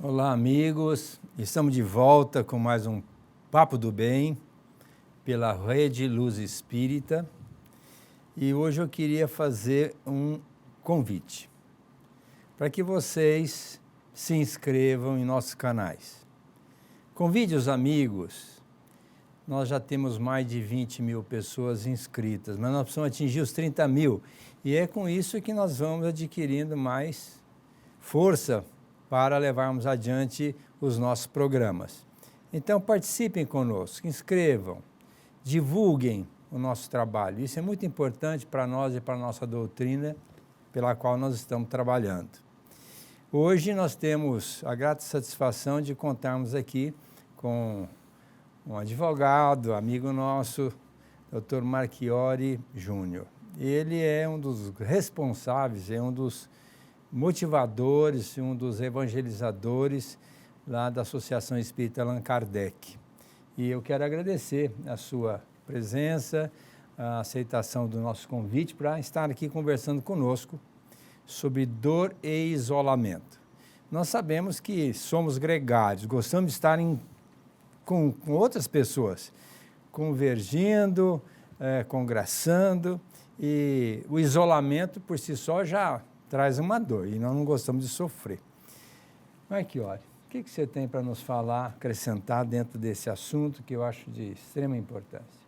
Olá, amigos. Estamos de volta com mais um Papo do Bem pela Rede Luz Espírita. E hoje eu queria fazer um convite para que vocês se inscrevam em nossos canais. Convide os amigos. Nós já temos mais de 20 mil pessoas inscritas, mas nós precisamos atingir os 30 mil. E é com isso que nós vamos adquirindo mais força para levarmos adiante os nossos programas. Então participem conosco, inscrevam, divulguem o nosso trabalho. Isso é muito importante para nós e para a nossa doutrina pela qual nós estamos trabalhando. Hoje nós temos a grata satisfação de contarmos aqui com um advogado, amigo nosso, Dr. Marchiori Júnior. Ele é um dos responsáveis, é um dos motivadores, um dos evangelizadores lá da Associação Espírita Allan Kardec. E eu quero agradecer a sua presença, a aceitação do nosso convite para estar aqui conversando conosco sobre dor e isolamento. Nós sabemos que somos gregários, gostamos de estar com outras pessoas, convergindo, congraçando, e o isolamento por si só já traz uma dor e nós não gostamos de sofrer. Marchiori, o que você tem para nos falar, acrescentar dentro desse assunto que eu acho de extrema importância?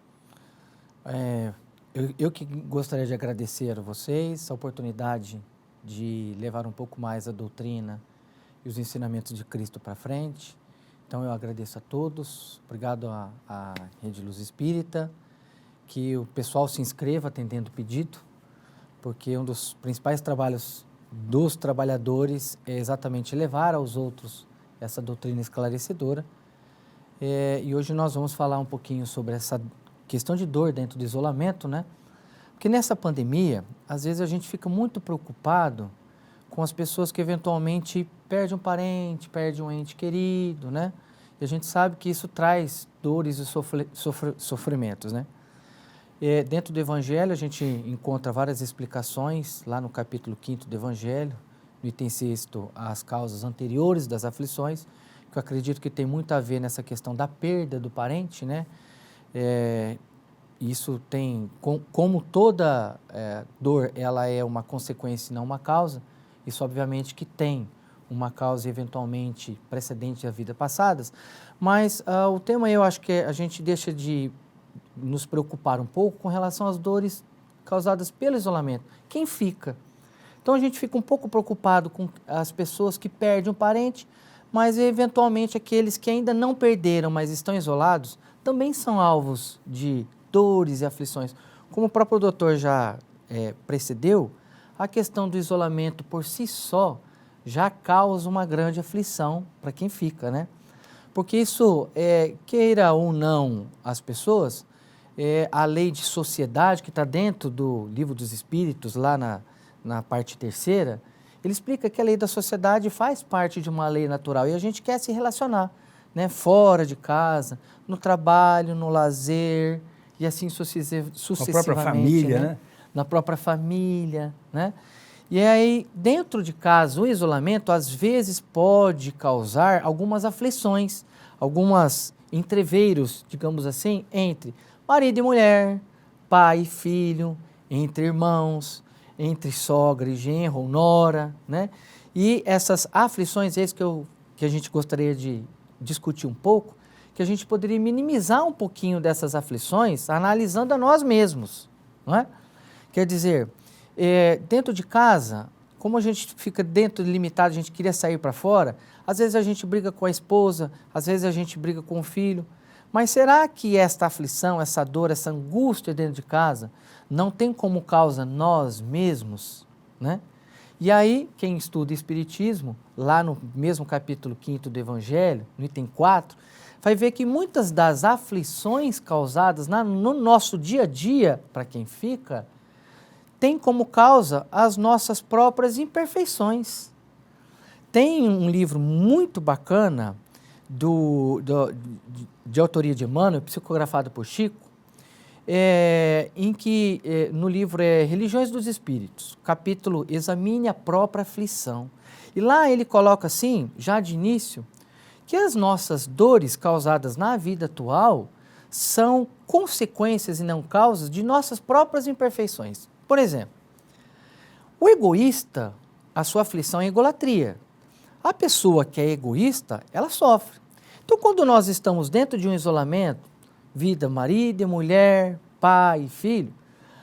Eu que gostaria de agradecer a vocês a oportunidade de levar um pouco mais a doutrina e os ensinamentos de Cristo para frente. Então eu agradeço a todos, obrigado à Rede Luz Espírita, que o pessoal se inscreva atendendo o pedido, porque um dos principais trabalhos dos trabalhadores é exatamente levar aos outros essa doutrina esclarecedora. E hoje nós vamos falar um pouquinho sobre essa questão de dor dentro do isolamento, né? Porque nessa pandemia, às vezes a gente fica muito preocupado com as pessoas que eventualmente perdem um parente, perdem um ente querido, né? E a gente sabe que isso traz dores e sofrimentos, né? Dentro do Evangelho, a gente encontra várias explicações, lá no capítulo 5º do Evangelho, no item 6º, as causas anteriores das aflições, que eu acredito que tem muito a ver nessa questão da perda do parente, né? Isso tem, como toda dor, ela é uma consequência e não uma causa, isso obviamente que tem uma causa eventualmente precedente a vidas passadas, mas o tema eu acho que a gente deixa de nos preocupar um pouco com relação às dores causadas pelo isolamento. Quem fica? Então a gente fica um pouco preocupado com as pessoas que perdem um parente, mas eventualmente aqueles que ainda não perderam, mas estão isolados, também são alvos de dores e aflições. Como o próprio doutor já precedeu, a questão do isolamento por si só já causa uma grande aflição para quem fica, né? Porque isso, queira ou não as pessoas, a lei de sociedade que está dentro do Livro dos Espíritos, lá na parte 3ª, ele explica que a lei da sociedade faz parte de uma lei natural e a gente quer se relacionar, né, fora de casa, no trabalho, no lazer e assim sucessivamente. Na própria família, né? Na própria família, né? E aí, dentro de casa, o isolamento às vezes pode causar algumas aflições, algumas entreveiros, digamos assim, entre marido e mulher, pai e filho, entre irmãos, entre sogra e genro ou nora, né? E essas aflições, é isso que a gente gostaria de discutir um pouco, que a gente poderia minimizar um pouquinho dessas aflições analisando a nós mesmos, não é? Quer dizer, dentro de casa, como a gente fica dentro limitado, a gente queria sair para fora, às vezes a gente briga com a esposa, às vezes a gente briga com o filho, mas será que esta aflição, essa dor, essa angústia dentro de casa não tem como causa nós mesmos, né? E aí, quem estuda Espiritismo, lá no mesmo capítulo 5º do Evangelho, no item 4, vai ver que muitas das aflições causadas no nosso dia a dia, para quem fica, tem como causa as nossas próprias imperfeições. Tem um livro muito bacana de autoria de Emmanuel, psicografado por Chico, em que no livro Religiões dos Espíritos, capítulo Examine a Própria Aflição. E lá ele coloca assim, já de início, que as nossas dores causadas na vida atual são consequências e não causas de nossas próprias imperfeições. Por exemplo, o egoísta, a sua aflição é egolatria. A pessoa que é egoísta, ela sofre. Então, quando nós estamos dentro de um isolamento, vida, marido e mulher, pai e filho,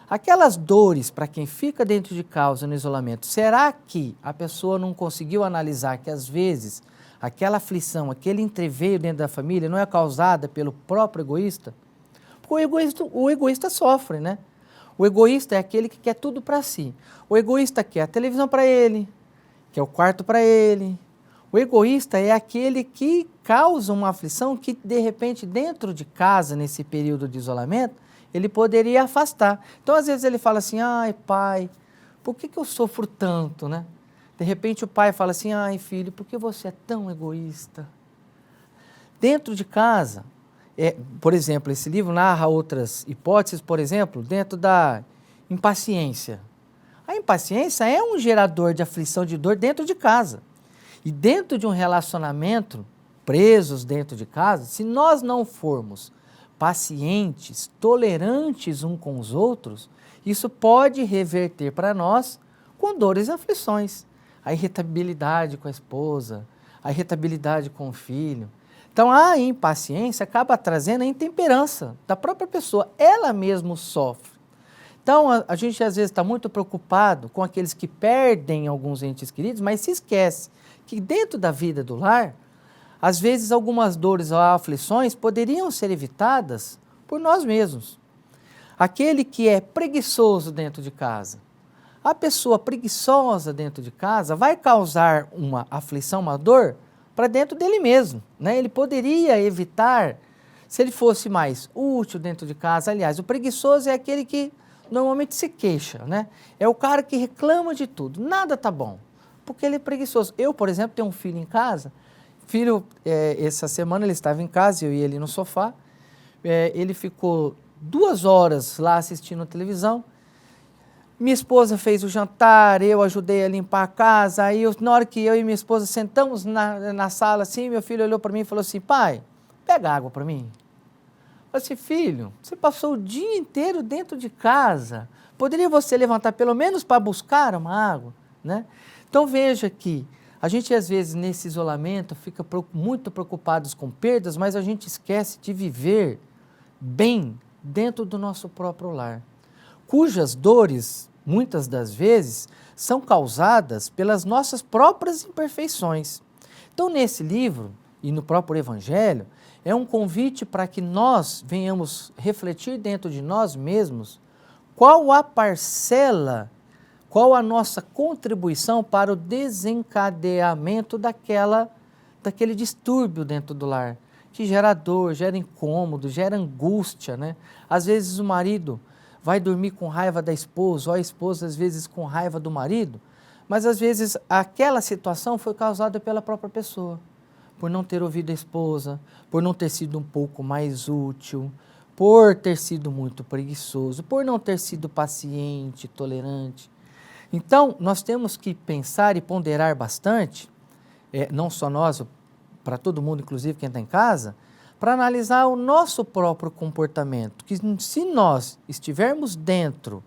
aquelas dores para quem fica dentro de casa no isolamento, será que a pessoa não conseguiu analisar que às vezes aquela aflição, aquele entreveiro dentro da família não é causada pelo próprio egoísta? Porque o egoísta sofre, né? O egoísta é aquele que quer tudo para si. O egoísta quer a televisão para ele, quer o quarto para ele. O egoísta é aquele que causa uma aflição que, de repente, dentro de casa, nesse período de isolamento, ele poderia afastar. Então, às vezes, ele fala assim, ai, pai, por que eu sofro tanto, né? De repente, o pai fala assim, ai, filho, por que você é tão egoísta? Dentro de casa, por exemplo, esse livro narra outras hipóteses, por exemplo, dentro da impaciência. A impaciência é um gerador de aflição, de dor dentro de casa. E dentro de um relacionamento, presos dentro de casa, se nós não formos pacientes, tolerantes uns com os outros, isso pode reverter para nós com dores e aflições. A irritabilidade com a esposa, a irritabilidade com o filho. Então, a impaciência acaba trazendo a intemperança da própria pessoa. Ela mesma sofre. Então, a gente às vezes está muito preocupado com aqueles que perdem alguns entes queridos, mas se esquece que dentro da vida do lar, às vezes algumas dores ou aflições poderiam ser evitadas por nós mesmos. Aquele que é preguiçoso dentro de casa, a pessoa preguiçosa dentro de casa vai causar uma aflição, uma dor, para dentro dele mesmo, né? Ele poderia evitar, se ele fosse mais útil dentro de casa. Aliás, o preguiçoso é aquele que normalmente se queixa, né? É o cara que reclama de tudo, nada tá bom, porque ele é preguiçoso. Eu, por exemplo, tenho um filho em casa, essa semana ele estava em casa, eu e ele no sofá, ele ficou 2 horas lá assistindo televisão. Minha esposa fez o jantar, eu ajudei a limpar a casa, aí na hora que eu e minha esposa sentamos na sala assim, meu filho olhou para mim e falou assim, pai, pega água para mim. Eu falei assim, filho, você passou o dia inteiro dentro de casa, poderia você levantar pelo menos para buscar uma água, né? Então veja que a gente às vezes nesse isolamento fica muito preocupados com perdas, mas a gente esquece de viver bem dentro do nosso próprio lar, cujas dores, muitas das vezes, são causadas pelas nossas próprias imperfeições. Então, nesse livro e no próprio Evangelho, é um convite para que nós venhamos refletir dentro de nós mesmos qual a parcela, qual a nossa contribuição para o desencadeamento daquele distúrbio dentro do lar, que gera dor, gera incômodo, gera angústia, né? Às vezes o marido vai dormir com raiva da esposa, ou a esposa às vezes com raiva do marido, mas às vezes aquela situação foi causada pela própria pessoa, por não ter ouvido a esposa, por não ter sido um pouco mais útil, por ter sido muito preguiçoso, por não ter sido paciente, tolerante. Então, nós temos que pensar e ponderar bastante, não só nós, para todo mundo, inclusive quem está em casa, para analisar o nosso próprio comportamento, que se nós estivermos dentro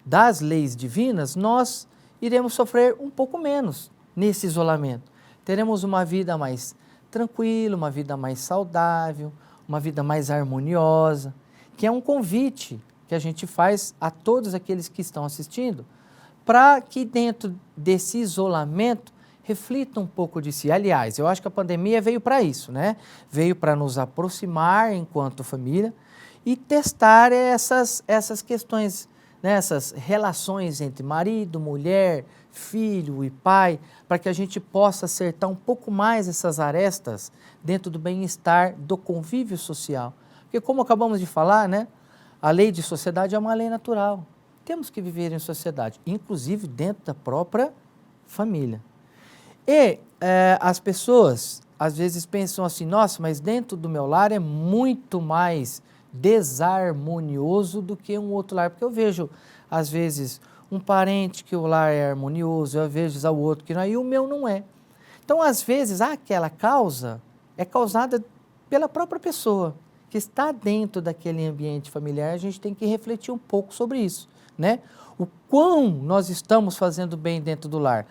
das leis divinas, nós iremos sofrer um pouco menos nesse isolamento. Teremos uma vida mais tranquila, uma vida mais saudável, uma vida mais harmoniosa, que é um convite que a gente faz a todos aqueles que estão assistindo, para que dentro desse isolamento reflita um pouco de si. Aliás, eu acho que a pandemia veio para isso, né? Veio para nos aproximar enquanto família e testar essas questões, né? Essas relações entre marido, mulher, filho e pai, para que a gente possa acertar um pouco mais essas arestas dentro do bem-estar, do convívio social. Porque como acabamos de falar, né? A lei de sociedade é uma lei natural. Temos que viver em sociedade, inclusive dentro da própria família. E as pessoas às vezes pensam assim, nossa, mas dentro do meu lar é muito mais desarmonioso do que um outro lar. Porque eu vejo, às vezes, um parente que o lar é harmonioso, eu vejo o outro que não é, e o meu não é. Então, às vezes, aquela causa é causada pela própria pessoa que está dentro daquele ambiente familiar. A gente tem que refletir um pouco sobre isso, né? O quão nós estamos fazendo bem dentro do lar,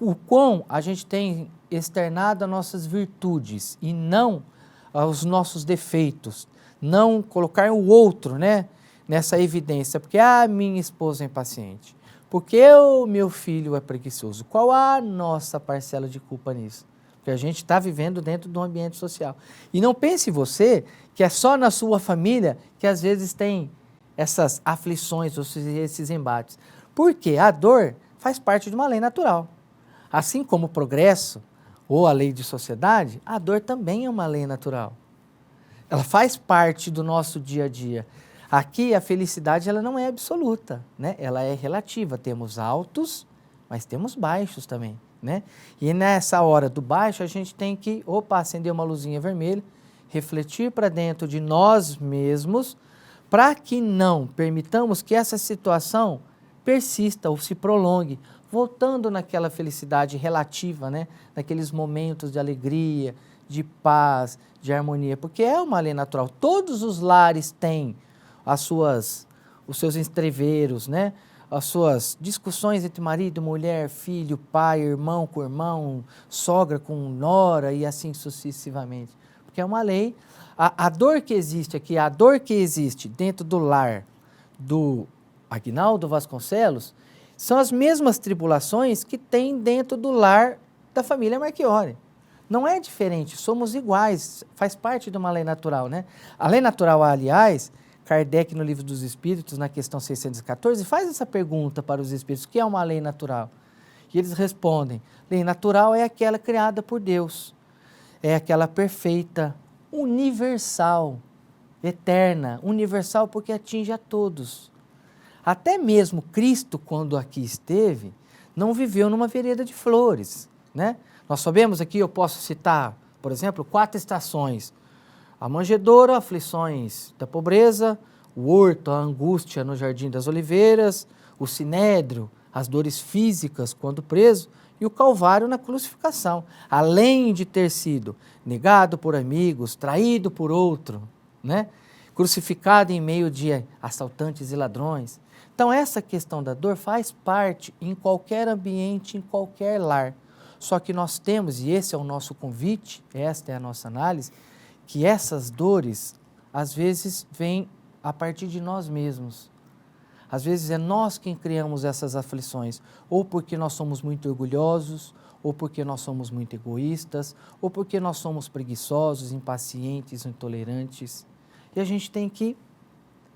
o quão a gente tem externado as nossas virtudes e não os nossos defeitos, não colocar o outro, né, nessa evidência, porque minha esposa é impaciente, porque o meu filho é preguiçoso. Qual a nossa parcela de culpa nisso? Porque a gente está vivendo dentro de um ambiente social. E não pense você que é só na sua família que às vezes tem essas aflições, esses embates. Porque a dor faz parte de uma lei natural. Assim como o progresso ou a lei de sociedade, a dor também é uma lei natural. Ela faz parte do nosso dia a dia. Aqui a felicidade ela não é absoluta, né? Ela é relativa. Temos altos, mas temos baixos também, né? E nessa hora do baixo a gente tem que, acender uma luzinha vermelha, refletir para dentro de nós mesmos, para que não permitamos que essa situação persista ou se prolongue, voltando naquela felicidade relativa, né? Naqueles momentos de alegria, de paz, de harmonia, porque é uma lei natural. Todos os lares têm os seus entreveros, né? As suas discussões entre marido, mulher, filho, pai, irmão com irmão, sogra com nora e assim sucessivamente. Porque é uma lei. A dor que existe aqui, a dor que existe dentro do lar do Aguinaldo Vasconcelos, são as mesmas tribulações que tem dentro do lar da família Marchiori. Não é diferente, somos iguais, faz parte de uma lei natural, né? A lei natural, aliás, Kardec, no Livro dos Espíritos, na questão 614, faz essa pergunta para os espíritos: o que é uma lei natural? E eles respondem: lei natural é aquela criada por Deus, é aquela perfeita, universal, eterna, universal porque atinge a todos. Até mesmo Cristo, quando aqui esteve, não viveu numa vereda de flores, né? Nós sabemos aqui, eu posso citar, por exemplo, 4 estações: a manjedoura, aflições da pobreza; o horto, a angústia no Jardim das Oliveiras; o sinédrio, as dores físicas quando preso; e o Calvário na crucificação, além de ter sido negado por amigos, traído por outro, né? Crucificado em meio de assaltantes e ladrões. Então essa questão da dor faz parte em qualquer ambiente, em qualquer lar. Só que nós temos, e esse é o nosso convite, esta é a nossa análise, que essas dores, às vezes, vêm a partir de nós mesmos. Às vezes é nós quem criamos essas aflições, ou porque nós somos muito orgulhosos, ou porque nós somos muito egoístas, ou porque nós somos preguiçosos, impacientes, intolerantes. E a gente tem que,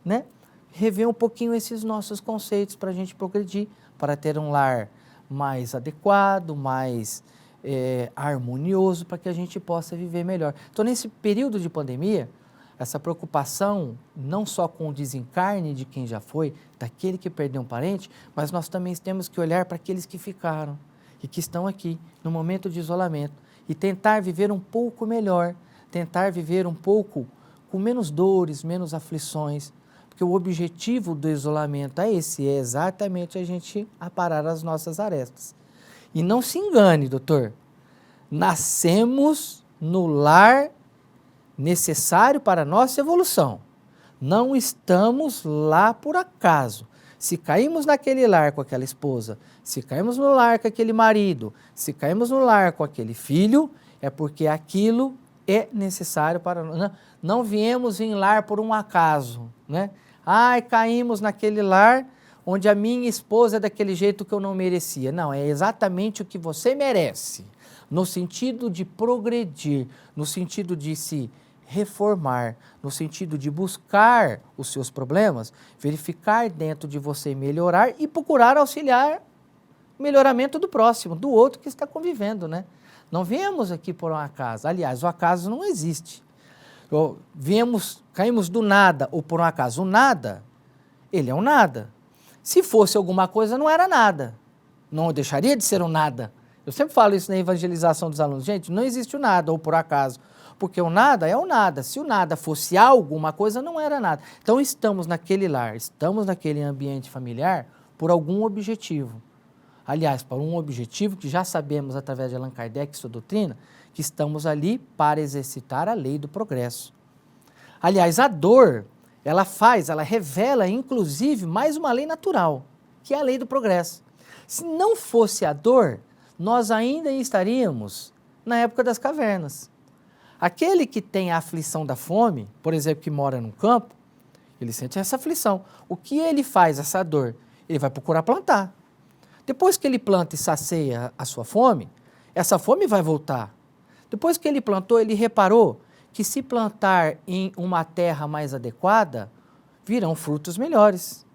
né, rever um pouquinho esses nossos conceitos para a gente progredir, para ter um lar mais adequado, mais harmonioso, para que a gente possa viver melhor. Então, nesse período de pandemia, essa preocupação não só com o desencarne de quem já foi, daquele que perdeu um parente, mas nós também temos que olhar para aqueles que ficaram e que estão aqui no momento de isolamento e tentar viver um pouco melhor, tentar viver um pouco com menos dores, menos aflições, porque o objetivo do isolamento é esse, é exatamente a gente aparar as nossas arestas. E não se engane, doutor, nascemos no lar necessário para a nossa evolução. Não estamos lá por acaso. Se caímos naquele lar com aquela esposa, se caímos no lar com aquele marido, se caímos no lar com aquele filho, é porque aquilo é necessário para nós. Não viemos em lar por um acaso, né? Caímos naquele lar onde a minha esposa é daquele jeito que eu não merecia. Não, é exatamente o que você merece, no sentido de progredir, no sentido de se reformar, no sentido de buscar os seus problemas, verificar dentro de você, melhorar e procurar auxiliar o melhoramento do próximo, do outro que está convivendo, né? Não viemos aqui por um acaso. Aliás, o acaso não existe. Caímos do nada ou por um acaso. O nada, ele é um nada. Se fosse alguma coisa, não era nada. Não deixaria de ser um nada. Eu sempre falo isso na evangelização dos alunos. Gente, não existe o nada ou por acaso. porque o nada é o nada. Se o nada fosse alguma coisa, não era nada. Então estamos naquele lar, estamos naquele ambiente familiar por algum objetivo. Aliás, por um objetivo que já sabemos através de Allan Kardec e sua doutrina, que estamos ali para exercitar a lei do progresso. Aliás, a dor, ela revela inclusive mais uma lei natural, que é a lei do progresso. Se não fosse a dor, nós ainda estaríamos na época das cavernas. Aquele que tem a aflição da fome, por exemplo, que mora num campo, ele sente essa aflição. O que ele faz, essa dor? Ele vai procurar plantar. Depois que ele planta e sacia a sua fome, essa fome vai voltar. Depois que ele plantou, ele reparou que se plantar em uma terra mais adequada, virão frutos melhores.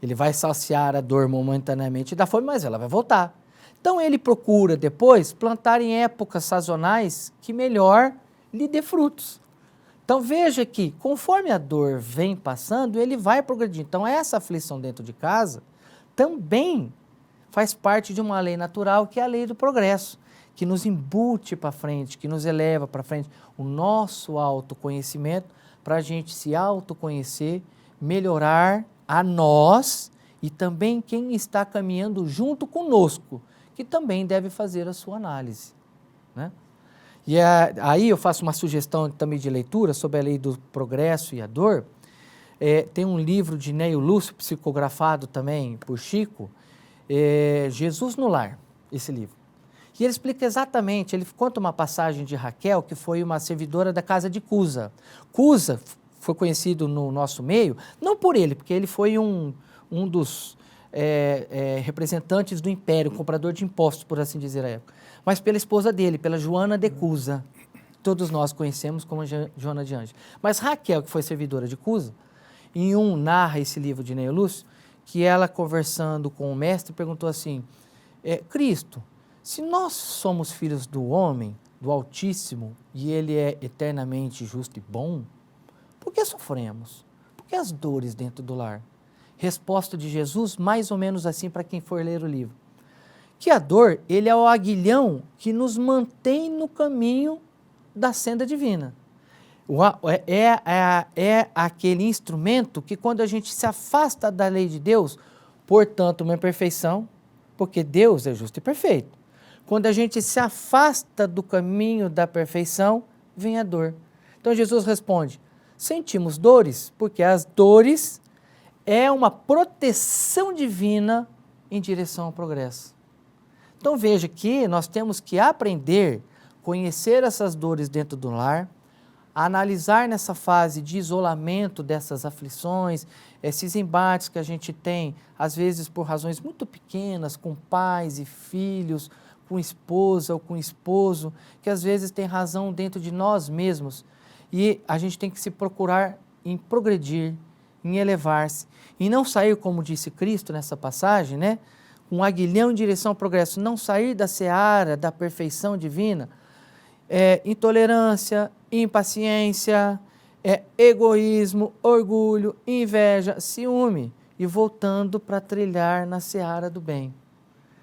Ele vai saciar a dor momentaneamente da fome, mas ela vai voltar. Então ele procura depois plantar em épocas sazonais que melhor lhe dê frutos. Então veja que conforme a dor vem passando, ele vai progredindo. Então essa aflição dentro de casa também faz parte de uma lei natural, que é a lei do progresso, que nos embute para frente, que nos eleva para frente o nosso autoconhecimento, para a gente se autoconhecer, melhorar a nós e também quem está caminhando junto conosco, que também deve fazer a sua análise, né? E aí eu faço uma sugestão também de leitura sobre a lei do progresso e a dor. Tem um livro de Neio Lúcio, psicografado também por Chico, Jesus no Lar, esse livro. E ele explica exatamente, ele conta uma passagem de Raquel, que foi uma servidora da casa de Cusa. Cusa foi conhecido no nosso meio, não por ele, porque ele foi um dos representantes do império, comprador de impostos, por assim dizer, à época, mas pela esposa dele, pela Joana de Cusa. Todos nós conhecemos como Joana de Ângeles. Mas Raquel, que foi servidora de Cusa, narra esse livro de Neio Lúcio, que ela, conversando com o mestre, perguntou assim, Cristo, se nós somos filhos do homem, do Altíssimo, e ele é eternamente justo e bom, por que sofremos? Por que as dores dentro do lar? Resposta de Jesus, mais ou menos assim para quem for ler o livro. Que a dor, ele é o aguilhão que nos mantém no caminho da senda divina. É aquele instrumento que quando a gente se afasta da lei de Deus, portanto uma imperfeição, porque Deus é justo e perfeito. Quando a gente se afasta do caminho da perfeição, vem a dor. Então Jesus responde, sentimos dores, porque as dores é uma proteção divina em direção ao progresso. Então veja que nós temos que aprender, conhecer essas dores dentro do lar, analisar nessa fase de isolamento dessas aflições, esses embates que a gente tem, às vezes por razões muito pequenas, com pais e filhos, com esposa ou com esposo, que às vezes tem razão dentro de nós mesmos. E a gente tem que se procurar em progredir, em elevar-se, e não sair, como disse Cristo nessa passagem, né, com um aguilhão em direção ao progresso, não sair da seara da perfeição divina, intolerância, impaciência, egoísmo, orgulho, inveja, ciúme, e voltando para trilhar na seara do bem.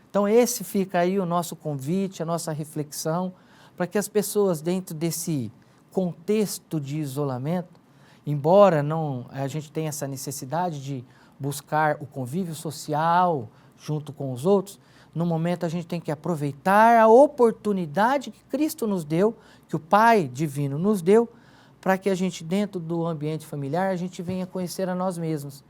Então esse fica aí o nosso convite, a nossa reflexão, para que as pessoas dentro desse contexto de isolamento, embora a gente tenha essa necessidade de buscar o convívio social junto com os outros, no momento a gente tem que aproveitar a oportunidade que Cristo nos deu, que o Pai Divino nos deu, para que a gente dentro do ambiente familiar, a gente venha conhecer a nós mesmos,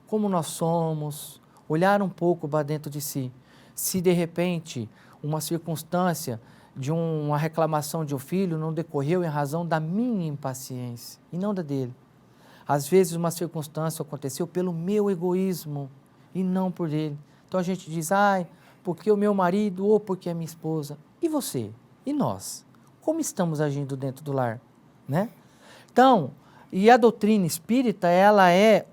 como nós somos, olhar um pouco para dentro de si. Se de repente uma circunstância de uma reclamação de um filho não decorreu em razão da minha impaciência e não da dele. Às vezes uma circunstância aconteceu pelo meu egoísmo e não por ele. Então a gente diz, porque o meu marido ou porque a minha esposa. E você? E nós? Como estamos agindo dentro do lar? Né? Então, e a doutrina espírita, ela é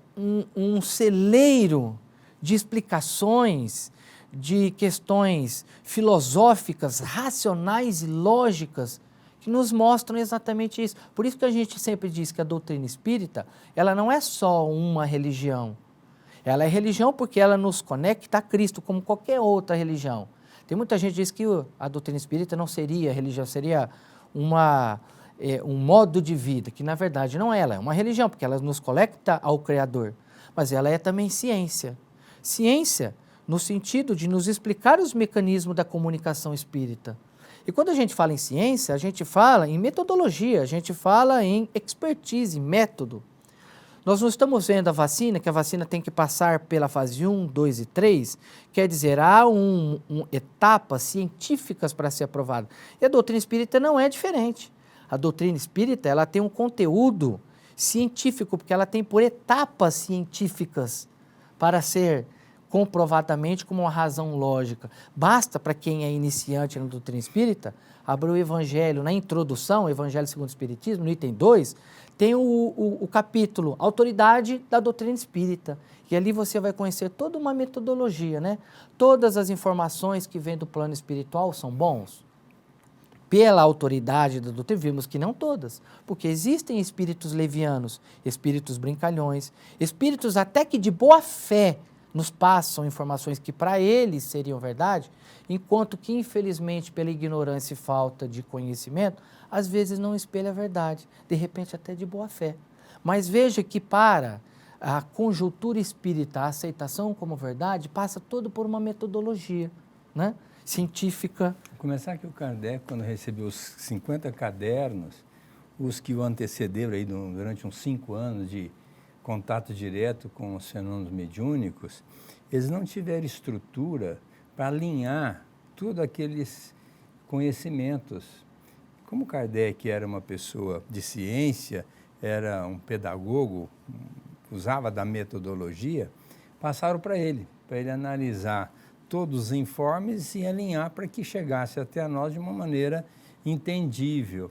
um celeiro de explicações, de questões filosóficas, racionais e lógicas, que nos mostram exatamente isso. Por isso que a gente sempre diz que a doutrina espírita, ela não é só uma religião. Ela é religião porque ela nos conecta a Cristo, como qualquer outra religião. Tem muita gente que diz que a doutrina espírita não seria religião, seria uma um modo de vida, que na verdade não é, ela é uma religião, porque ela nos conecta ao Criador, mas ela é também ciência. Ciência no sentido de nos explicar os mecanismos da comunicação espírita. E quando a gente fala em ciência, a gente fala em metodologia, a gente fala em expertise, método. Nós não estamos vendo a vacina, que a vacina tem que passar pela fase 1, 2 e 3, quer dizer, há etapas científicas para ser aprovada. E a doutrina espírita não é diferente. A doutrina espírita, ela tem um conteúdo científico, porque ela tem por etapas científicas para ser comprovadamente como uma razão lógica. Basta para quem é iniciante na doutrina espírita, abrir o Evangelho na introdução, o Evangelho segundo o Espiritismo, no item 2, tem o capítulo Autoridade da Doutrina Espírita. E ali você vai conhecer toda uma metodologia, né? Todas as informações que vêm do plano espiritual são bons? Pela autoridade da doutrina, vimos que não todas, porque existem espíritos levianos, espíritos brincalhões, espíritos até que de boa fé nos passam informações que para eles seriam verdade, enquanto que, infelizmente, pela ignorância e falta de conhecimento, às vezes não espelha a verdade, de repente até de boa fé. Mas veja que para a conjuntura espírita, a aceitação como verdade, passa todo por uma metodologia, né? Científica. Vou começar que o Kardec, quando recebeu os 50 cadernos, os que o antecederam aí durante uns 5 anos de contato direto com os fenômenos mediúnicos, eles não tiveram estrutura para alinhar todos aqueles conhecimentos. Como Kardec era uma pessoa de ciência, era um pedagogo, usava da metodologia, passaram para ele analisar todos os informes e alinhar para que chegasse até a nós de uma maneira entendível.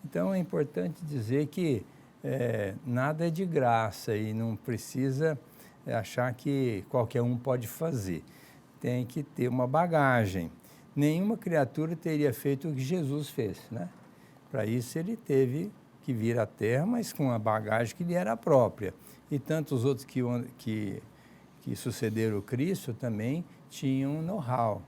Então é importante dizer que nada é de graça e não precisa achar que qualquer um pode fazer. Tem que ter uma bagagem. Nenhuma criatura teria feito o que Jesus fez, né? Para isso ele teve que vir à Terra, mas com a bagagem que lhe era própria. E tantos outros que sucederam o Cristo também tinham know-how.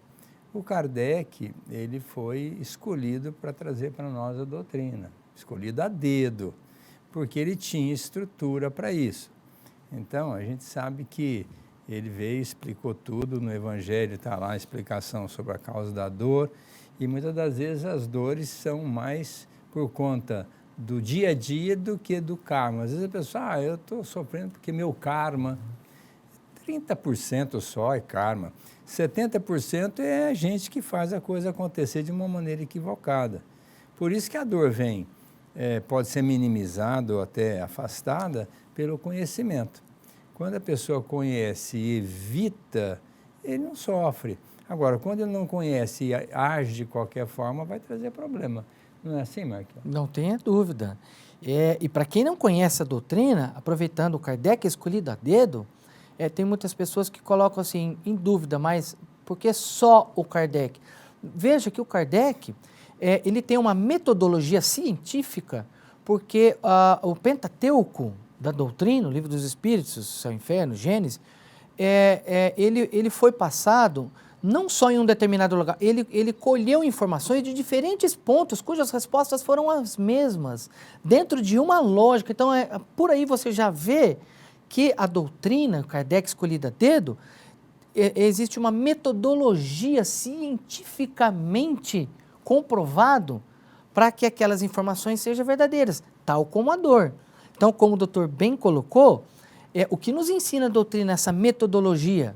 O Kardec, ele foi escolhido para trazer para nós a doutrina, escolhido a dedo, porque ele tinha estrutura para isso. Então, a gente sabe que ele veio, explicou tudo, no Evangelho está lá a explicação sobre a causa da dor, e muitas das vezes as dores são mais por conta do dia a dia do que do karma. Às vezes a pessoa, eu estou sofrendo porque meu karma, 30% só é karma, 70% é a gente que faz a coisa acontecer de uma maneira equivocada. Por isso que a dor vem, pode ser minimizada ou até afastada pelo conhecimento. Quando a pessoa conhece e evita, ele não sofre. Agora, quando ele não conhece e age de qualquer forma, vai trazer problema. Não é assim, Marquinhos? Não tenha dúvida. E para quem não conhece a doutrina, aproveitando o Kardec escolhido a dedo, tem muitas pessoas que colocam assim em dúvida, mas por que só o Kardec? Veja que o Kardec, ele tem uma metodologia científica, porque o Pentateuco da doutrina, o Livro dos Espíritos, Céu e Inferno, Gênesis, ele foi passado não só em um determinado lugar, ele colheu informações de diferentes pontos, cujas respostas foram as mesmas, dentro de uma lógica. Então, por aí você já vê que a doutrina, Kardec escolhida a dedo, existe uma metodologia cientificamente comprovado para que aquelas informações sejam verdadeiras, tal como a dor. Então, como o doutor bem colocou, o que nos ensina a doutrina, essa metodologia,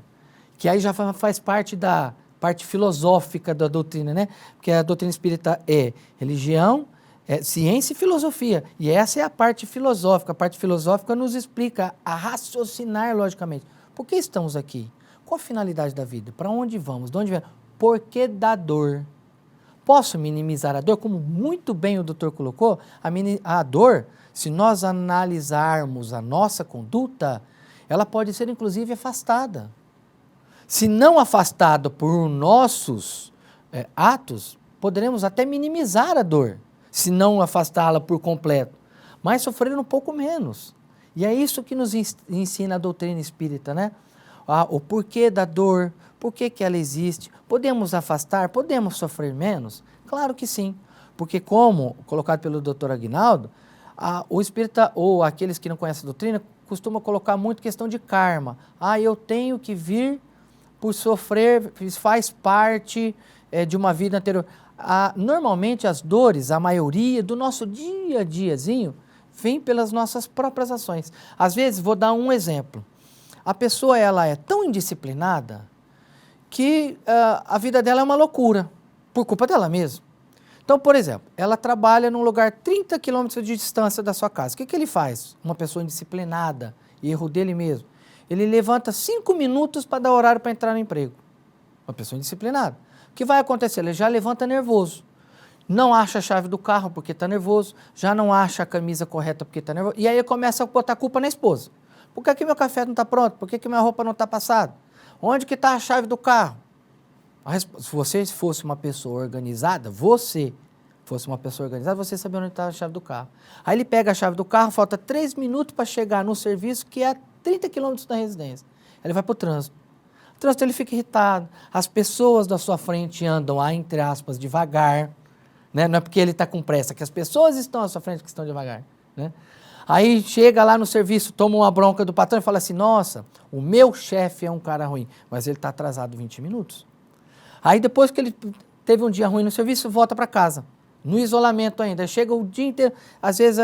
que aí já faz parte da parte filosófica da doutrina, né? Porque a doutrina espírita é religião, ciência e filosofia. E essa é a parte filosófica. A parte filosófica nos explica a raciocinar logicamente. Por que estamos aqui? Qual a finalidade da vida? Para onde vamos? De onde vem? Por que da dor? Posso minimizar a dor? Como muito bem o doutor colocou, a dor, se nós analisarmos a nossa conduta, ela pode ser inclusive afastada. Se não afastada por nossos atos, poderemos até minimizar a dor, se não afastá-la por completo, mas sofrer um pouco menos. E é isso que nos ensina a doutrina espírita, né? O porquê da dor, por que ela existe. Podemos afastar, podemos sofrer menos? Claro que sim, Porque como, colocado pelo Dr. Aguinaldo, o espírita, ou aqueles que não conhecem a doutrina, costuma colocar muito questão de karma. Eu tenho que vir por sofrer, faz parte de uma vida anterior. Normalmente as dores, a maioria do nosso dia a diazinho, vem pelas nossas próprias ações. Às vezes, vou dar um exemplo. A pessoa ela é tão indisciplinada que a vida dela é uma loucura, por culpa dela mesma. Então, por exemplo, ela trabalha num lugar 30 quilômetros de distância da sua casa. O que ele faz? Uma pessoa indisciplinada, erro dele mesmo. Ele levanta 5 minutos para dar horário para entrar no emprego. Uma pessoa indisciplinada. O que vai acontecer? Ele já levanta nervoso. Não acha a chave do carro porque está nervoso, já não acha a camisa correta porque está nervoso. E aí ele começa a botar a culpa na esposa. Por que meu café não está pronto? Por que minha roupa não está passada? Onde que está a chave do carro? Se você fosse uma pessoa organizada, você sabia onde está a chave do carro. Aí ele pega a chave do carro, falta 3 minutos para chegar no serviço, que é a 30 quilômetros da residência. Ele vai para o trânsito. O trânsito ele fica irritado. As pessoas da sua frente andam, entre aspas, devagar. Né? Não é porque ele está com pressa, que as pessoas estão à sua frente que estão devagar. Né? Aí chega lá no serviço, toma uma bronca do patrão e fala assim, nossa, o meu chefe é um cara ruim, mas ele está atrasado 20 minutos. Aí depois que ele teve um dia ruim no serviço, volta para casa, no isolamento ainda. Chega o dia inteiro, às vezes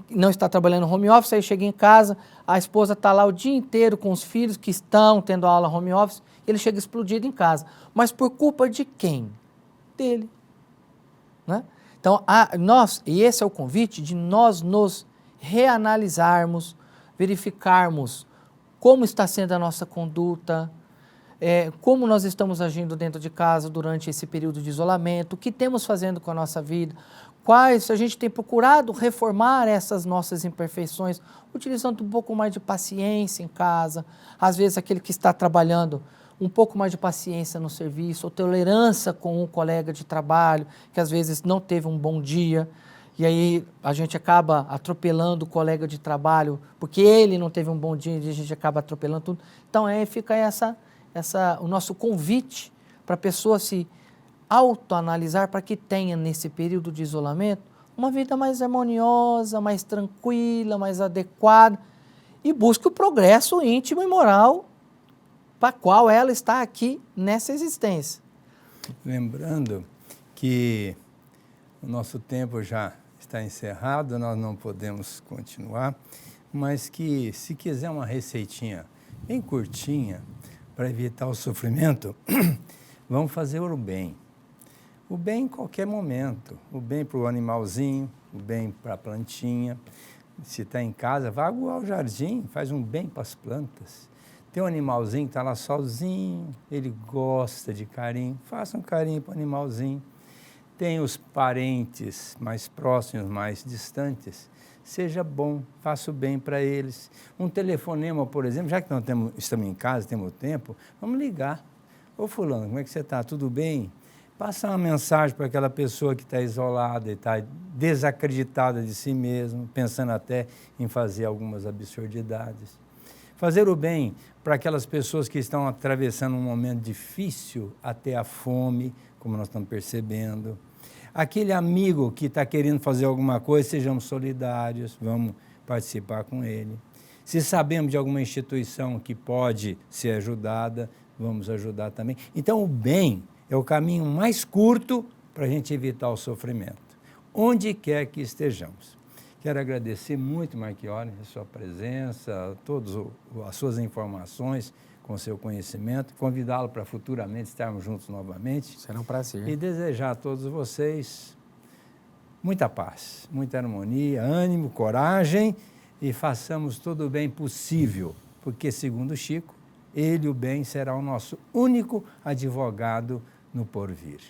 não está trabalhando no home office, aí chega em casa, a esposa está lá o dia inteiro com os filhos que estão tendo aula home office, ele chega explodido em casa. Mas por culpa de quem? Dele. Né? Então, e esse é o convite de nós nos reanalisarmos, verificarmos como está sendo a nossa conduta, como nós estamos agindo dentro de casa durante esse período de isolamento, o que temos fazendo com a nossa vida, a gente tem procurado reformar essas nossas imperfeições, utilizando um pouco mais de paciência em casa, às vezes aquele que está trabalhando, um pouco mais de paciência no serviço, ou tolerância com um colega de trabalho, que às vezes não teve um bom dia, e aí a gente acaba atropelando o colega de trabalho, porque ele não teve um bom dia e a gente acaba atropelando tudo. Então fica o nosso convite para a pessoa se autoanalisar, para que tenha nesse período de isolamento uma vida mais harmoniosa, mais tranquila, mais adequada, e busque o progresso íntimo e moral para qual ela está aqui nessa existência. Lembrando que o nosso tempo já está encerrado, nós não podemos continuar, mas que se quiser uma receitinha bem curtinha para evitar o sofrimento, vamos fazer o bem. O bem em qualquer momento, o bem para o animalzinho, o bem para a plantinha. Se está em casa, vá ao jardim, faz um bem para as plantas. Tem um animalzinho que está lá sozinho, ele gosta de carinho, faça um carinho para o animalzinho. Tem os parentes mais próximos, mais distantes, seja bom, faça o bem para eles. Um telefonema, por exemplo, já que nós estamos em casa, temos tempo, vamos ligar. Ô fulano, como é que você está? Tudo bem? Passa uma mensagem para aquela pessoa que está isolada e está desacreditada de si mesmo, pensando até em fazer algumas absurdidades. Fazer o bem para aquelas pessoas que estão atravessando um momento difícil, até a fome, como nós estamos percebendo. Aquele amigo que está querendo fazer alguma coisa, sejamos solidários, vamos participar com ele. Se sabemos de alguma instituição que pode ser ajudada, vamos ajudar também. Então, o bem é o caminho mais curto para a gente evitar o sofrimento, onde quer que estejamos. Quero agradecer muito, Marchiori, a sua presença, todas as suas informações, com o seu conhecimento, convidá-lo para futuramente estarmos juntos novamente. Será um prazer. E desejar a todos vocês muita paz, muita harmonia, ânimo, coragem, e façamos todo o bem possível, porque, segundo Chico, ele, o bem, será o nosso único advogado no porvir.